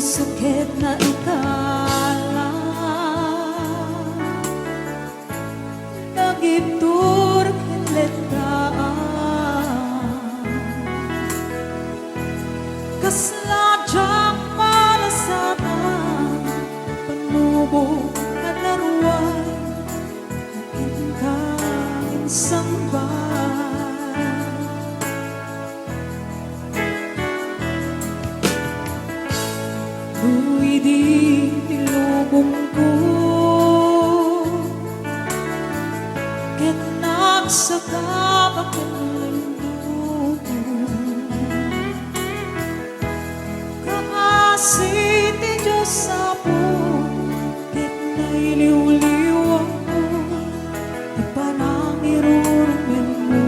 puso ket na ikala nagibtur kiletaan kasladyang malasatan panubog at naruan inkain sambay Uy di ilubong ko ket nagsagabak ang mundo Kakasi ti Diyos sa po ket nailiw-liw ako di pa nang irurumin mo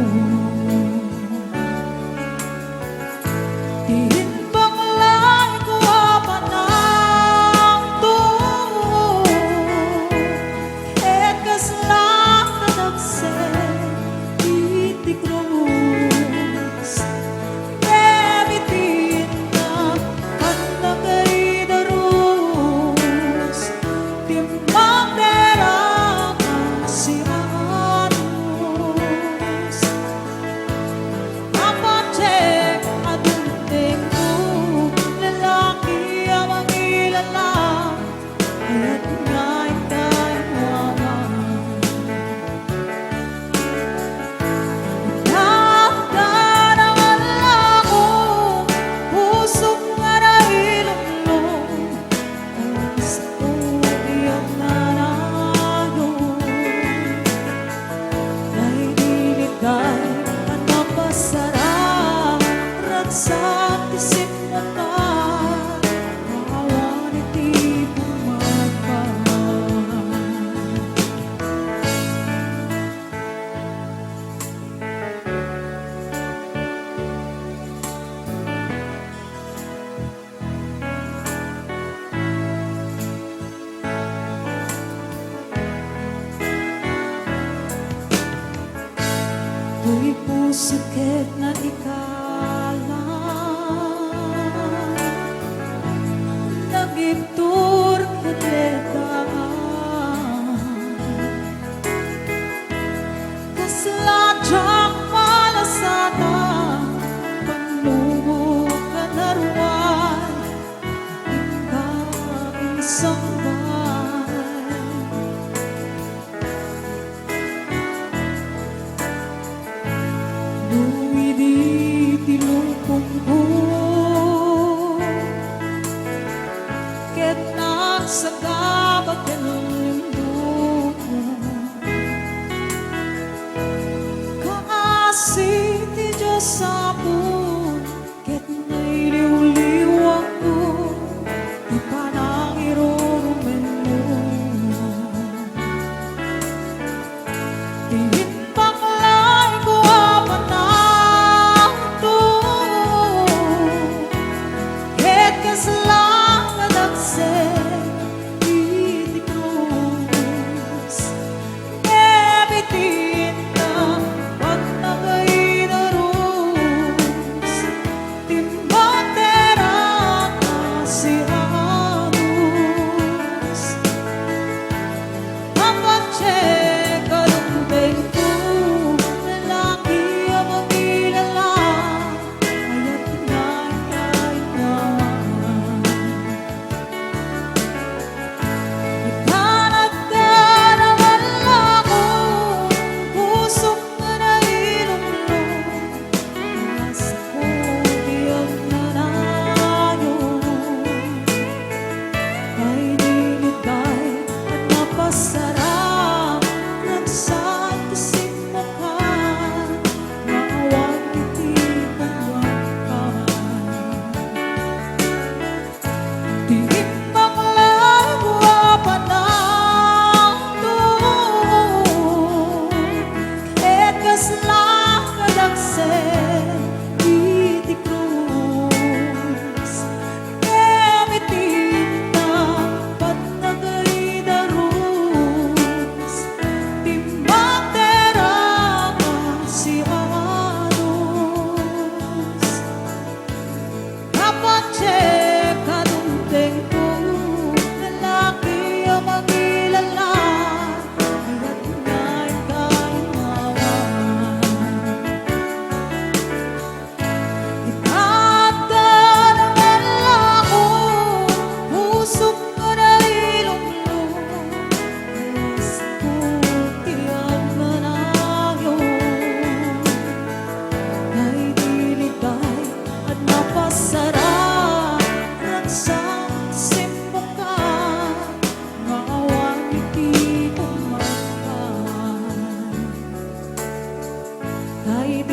Uy puso ket na ikala nagibtur kiletaan kasladyang malasatan panlubog at naruan inkain sambay Uy di tilupong ko ket nagsagabak ang mundo Kaasi ti Diyos sa puon ket nailiw-liw ako di pa nang irurumen mo Che kadung kaibigan